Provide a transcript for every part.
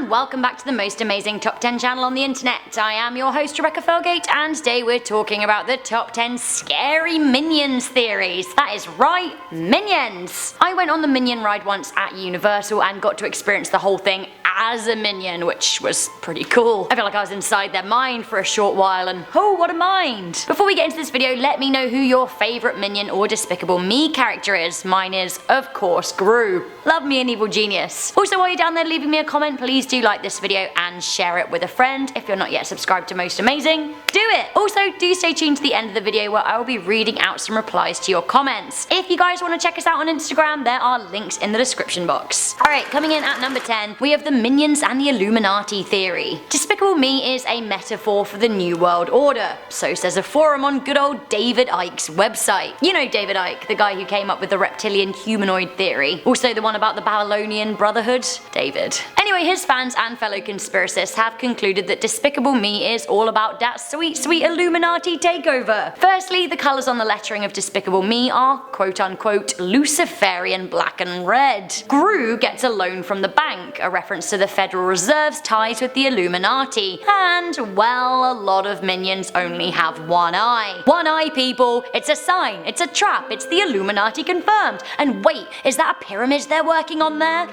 and welcome back to the most amazing top 10 channel on the internet. I am your host Rebecca Felgate, and today we're talking about the top 10 scary Minions theories. That is right, Minions! I went on the Minion ride once at Universal and got to experience the whole thing as a Minion, which was pretty cool. I feel like I was inside their mind for a short while, and oh, what a mind! Before we get into this video, let me know who your favourite Minion or Despicable Me character is. Mine is, of course, Gru. Love me an evil genius. Also, while you're down there leaving me a comment, please do like this video and share it with a friend. If you're not yet subscribed to Most Amazing, do it! Also, do stay tuned to the end of the video where I will be reading out some replies to your comments. If you guys want to check us out on Instagram, there are links in the description box. Alright, coming in at number 10, we have the Minions and the Illuminati theory. Despicable Me is a metaphor for the New World Order. So says a forum on good old David Icke's website. You know David Icke, the guy who came up with the reptilian humanoid theory. Also the one about the Babylonian Brotherhood. David. Anyway, his fans and fellow conspiracists have concluded that Despicable Me is all about that sweet Illuminati takeover. Firstly, the colours on the lettering of Despicable Me are quote unquote Luciferian black and red. Gru gets a loan from the bank, a reference to the Federal Reserve's ties with the Illuminati. And, well, a lot of Minions only have one eye. One eye, people! It's a sign, it's a trap, it's the Illuminati confirmed. And wait, is that a pyramid they're working on there?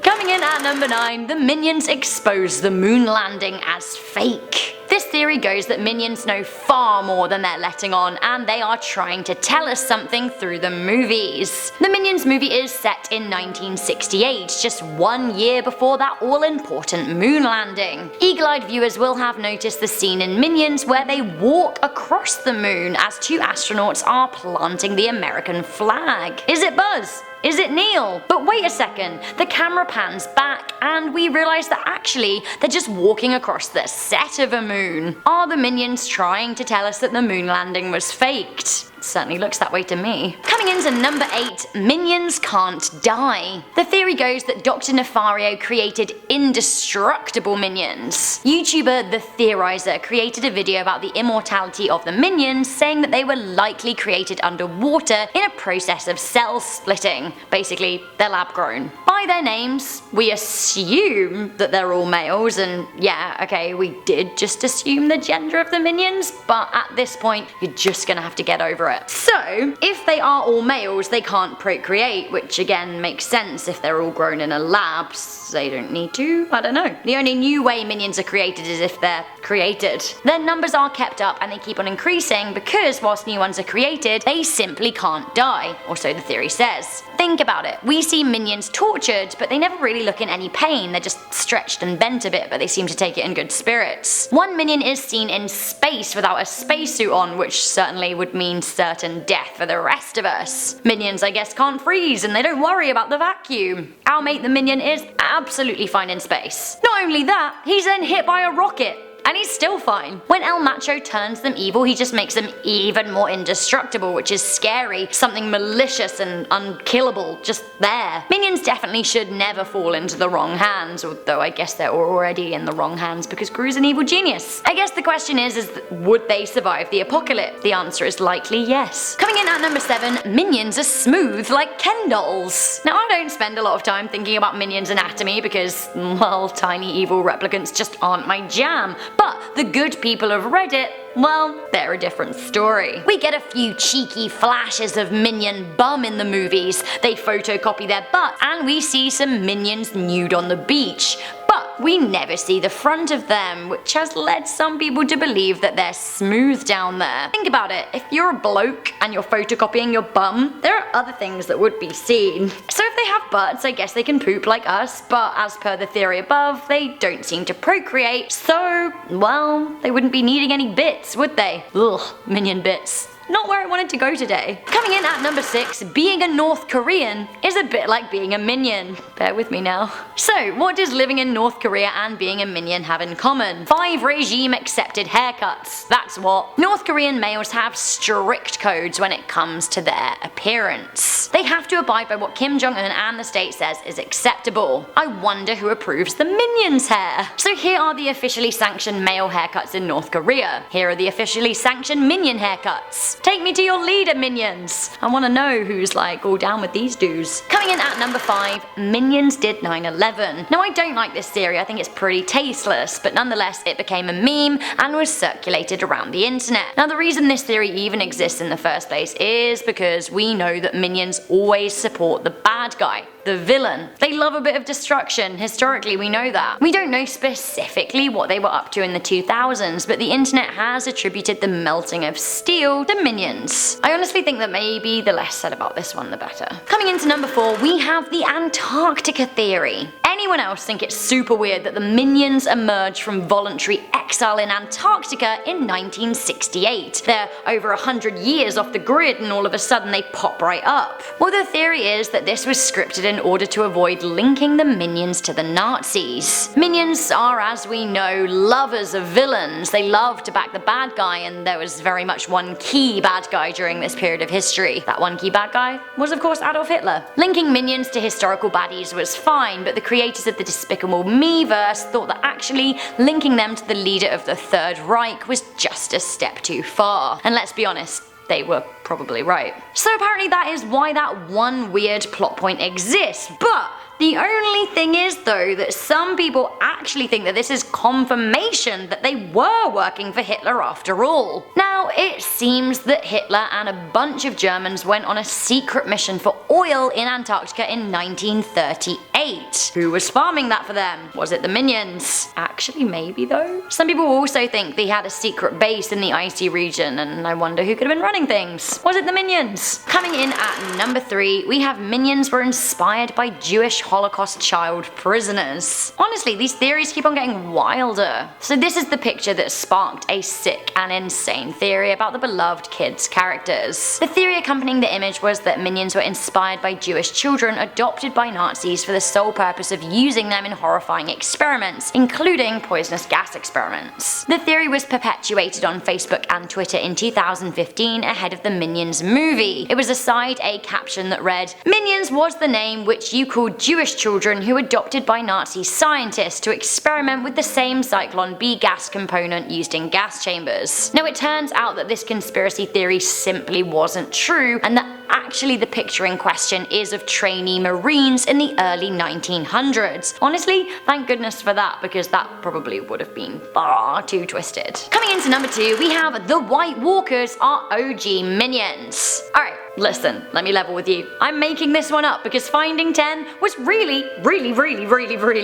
Coming in at number 9, the Minions expose the moon landing as fake. This theory goes that Minions know far more than they're letting on, and they are trying to tell us something through the movies. The Minions movie is set in 1968, just 1 year before that all-important moon landing. Eagle-eyed viewers will have noticed the scene in Minions where they walk across the moon as two astronauts are planting the American flag. Is it Buzz? Is it Neil? But wait a second, the camera pans back and we realise that actually they're just walking across the set of a moon. Are the Minions trying to tell us that the moon landing was faked? It certainly looks that way to me. Coming into number 8, Minions can't die. The theory goes that Dr. Nefario created indestructible Minions. YouTuber The Theorizer created a video about the immortality of the Minions, saying that they were likely created underwater in a process of cell splitting. Basically, they're lab grown. By their names, we assume that they're all males, and yeah, okay, we did just assume the gender of the Minions, but at this point, you're just gonna have to get over it. So, if they are all males, they can't procreate, which again makes sense if they're all grown in a lab, so they don't need to, I don't know. The only new way Minions are created is if they're created. Their numbers are kept up and they keep on increasing because whilst new ones are created, they simply can't die, or so the theory says. Think about it, we see Minions tortured, but they never really look in any pain, they're just stretched and bent a bit, but they seem to take it in good spirits. One Minion is seen in space without a spacesuit on, which certainly would mean certain death for the rest of us. Minions, I guess, can't freeze and they don't worry about the vacuum. Our mate the Minion is absolutely fine in space. Not only that, he's then hit by a rocket. And he's still fine. When El Macho turns them evil, he just makes them even more indestructible, which is scary. Something malicious and unkillable just there. Minions definitely should never fall into the wrong hands, although I guess they're already in the wrong hands because Gru's an evil genius. I guess the question is would they survive the apocalypse? The answer is likely yes. Coming in at number 7, Minions are smooth like Ken dolls. Now I don't spend a lot of time thinking about Minions' anatomy because, well, tiny evil replicants just aren't my jam. But the good people of Reddit, well, they're a different story. We get a few cheeky flashes of Minion bum in the movies, they photocopy their butt, and we see some Minions nude on the beach. But we never see the front of them, which has led some people to believe that they're smooth down there. Think about it, if you're a bloke and you're photocopying your bum, there are other things that would be seen. So if they have butts, I guess they can poop like us, but as per the theory above, they don't seem to procreate, so, well, they wouldn't be needing any bits, would they? Ugh, Minion bits. Not where I wanted to go today. Coming in at number 6, being a North Korean is a bit like being a Minion. Bear with me now. So, what does living in North Korea and being a Minion have in common? 5 regime-accepted haircuts. That's what. North Korean males have strict codes when it comes to their appearance. They have to abide by what Kim Jong-un and the state says is acceptable. I wonder who approves the Minions' hair. So here are the officially sanctioned male haircuts in North Korea. Here are the officially sanctioned Minion haircuts. Take me to your leader, minions. I want to know who's like all down with these dudes. Coming in at number 5, Minions did 9/11. Now I don't like this theory, I think it's pretty tasteless, but nonetheless it became a meme and was circulated around the internet. Now the reason this theory even exists in the first place is because we know that minions always support the bad guy, the villain. They love a bit of destruction, historically we know that. We don't know specifically what they were up to in the 2000s, but the internet has attributed the melting of steel to minions. I honestly think that maybe the less said about this one the better. Coming into number 4, we have the Antarctica theory. Anyone else think it's super weird that the minions emerged from voluntary exile in Antarctica in 1968? They're over 100 years off the grid and all of a sudden they pop right up. Well, the theory is that this was scripted in order to avoid linking the minions to the Nazis. Minions are, as we know, lovers of villains. They love to back the bad guy, and there was very much one key bad guy during this period of history. That one key bad guy was of course Adolf Hitler. Linking minions to historical baddies was fine, but the creators of the Despicable Me-verse thought that actually linking them to the leader of the Third Reich was just a step too far. And let's be honest, they were probably right. So apparently that is why that one weird plot point exists, but the only thing is though that some people actually think that this is confirmation that they were working for Hitler after all. Now it seems that Hitler and a bunch of Germans went on a secret mission for oil in Antarctica in 1938. Who was farming that for them? Was it the minions? Actually maybe though. Some people also think they had a secret base in the icy region, and I wonder who could have been running things. Was it the minions? Coming in at number 3, we have minions were inspired by Jewish Holocaust child prisoners. Honestly, these theories keep on getting wilder. So this is the picture that sparked a sick and insane theory about the beloved kids' characters. The theory accompanying the image was that minions were inspired by Jewish children adopted by Nazis for the sole purpose of using them in horrifying experiments, including poisonous gas experiments. The theory was perpetuated on Facebook and Twitter in 2015 ahead of the Minions movie. It was aside a caption that read, "Minions was the name which you called Jewish children who adopted by Nazi scientists to experiment with the same Zyklon B gas component used in gas chambers." Now it turns out that this conspiracy theory simply wasn't true, and that actually the picture in question is of trainee Marines in the early 1900s. Honestly, thank goodness for that, because that probably would have been far too twisted. Coming into number 2, we have the White Walkers are OG minions. Alright, listen, let me level with you. I'm making this one up because finding 10 was really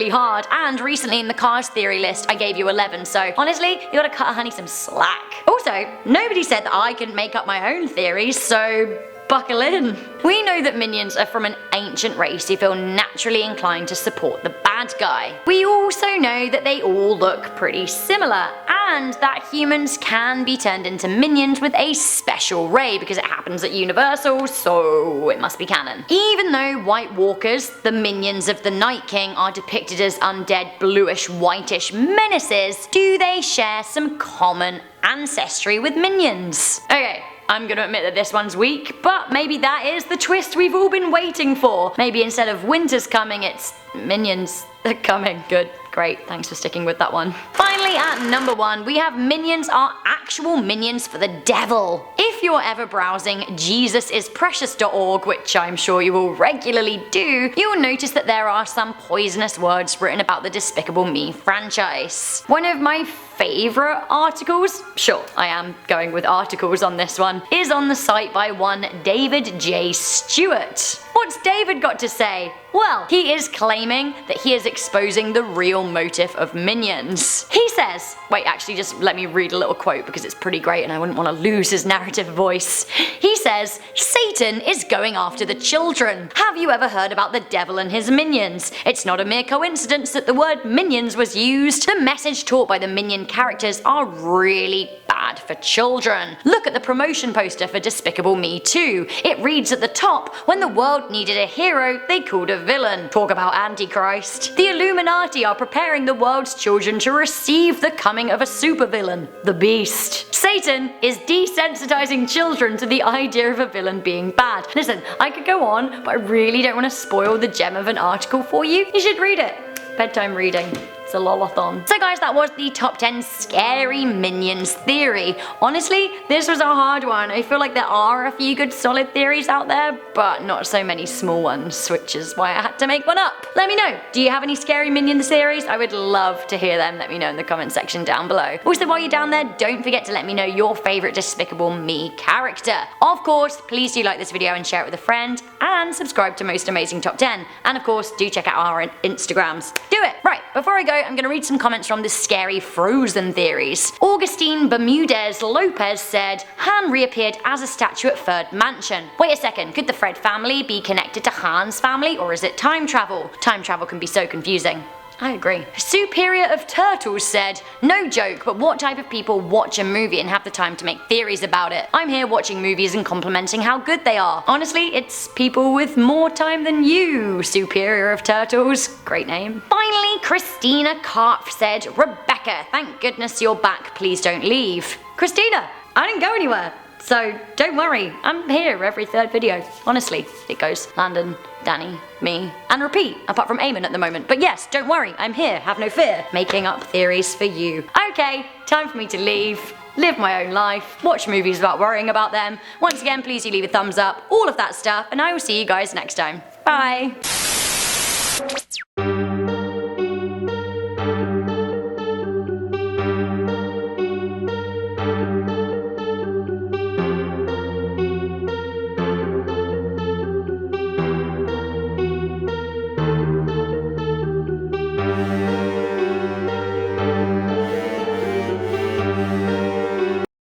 hard, and recently in the Cars theory list I gave you 11, so honestly, you gotta cut Honey some slack. Also, nobody said that I couldn't make up my own theories, so buckle in. We know that minions are from an ancient race who feel naturally inclined to support the bad guy. We also know that they all look pretty similar, and that humans can be turned into minions with a special ray because it happens at Universal, so it must be canon. Even though White Walkers, the minions of the Night King, are depicted as undead bluish whitish menaces, do they share some common ancestry with minions? Okay, I'm gonna admit that this one's weak, but maybe that is the twist we've all been waiting for. Maybe instead of winter's coming, it's minions are coming. Good, great, thanks for sticking with that one. Finally, at number 1, we have minions are actual minions for the devil. If you're ever browsing JesusIsPrecious.org, which I'm sure you will regularly do, you'll notice that there are some poisonous words written about the Despicable Me franchise. One of my favourite articles, sure, I am going with articles on this one, is on the site by one David J. Stewart. What's David got to say? Well, he is claiming that he is exposing the real motive of minions. He says, wait, actually just let me read a little quote because it's pretty great and I wouldn't want to lose his narrative voice. He says, "Satan is going after the children. Have you ever heard about the devil and his minions? It's not a mere coincidence that the word minions was used. The message taught by the minion characters are really bad for children. Look at the promotion poster for Despicable Me 2. It reads at the top, when the world needed a hero, they called a villain. Talk about Antichrist. The Illuminati are preparing the world's children to receive the coming of a supervillain, the Beast. Satan is desensitizing children to the idea of a villain being bad." Listen, I could go on, but I really don't want to spoil the gem of an article for you. You should read it. Bedtime reading. It's a lolathon. So guys, that was the top 10 scary minions theory. Honestly, this was a hard one. I feel like there are a few good solid theories out there, but not so many small ones, which is why I had to make one up. Let me know, do you have any scary minions theories? I would love to hear them. Let me know in the comment section down below. Also, while you're down there, don't forget to let me know your favorite Despicable Me character. Of course, please do like this video and share it with a friend, and subscribe to Most Amazing Top 10. And of course, do check out our Instagrams. Do it! Right, before I go, I'm going to read some comments from the scary Frozen theories. Augustine Bermudez Lopez said, Han reappeared as a statue at Third Mansion. Wait a second, could the Fred family be connected to Han's family, or is it time travel? Time travel can be so confusing. I agree. Superior of Turtles said, no joke, but what type of people watch a movie and have the time to make theories about it? I'm here watching movies and complimenting how good they are. Honestly, it's people with more time than you, Superior of Turtles. Great name. Finally, Christina Karpf said, Rebecca, thank goodness you're back, please don't leave. Christina, I didn't go anywhere. So don't worry, I'm here every third video. Honestly, it goes Landon, Danny, me, and repeat, apart from Eamon at the moment. But yes, don't worry, I'm here, have no fear, making up theories for you. Okay, time for me to leave, live my own life, watch movies without worrying about them. Once again, please do leave a thumbs up, all of that stuff, and I will see you guys next time. Bye!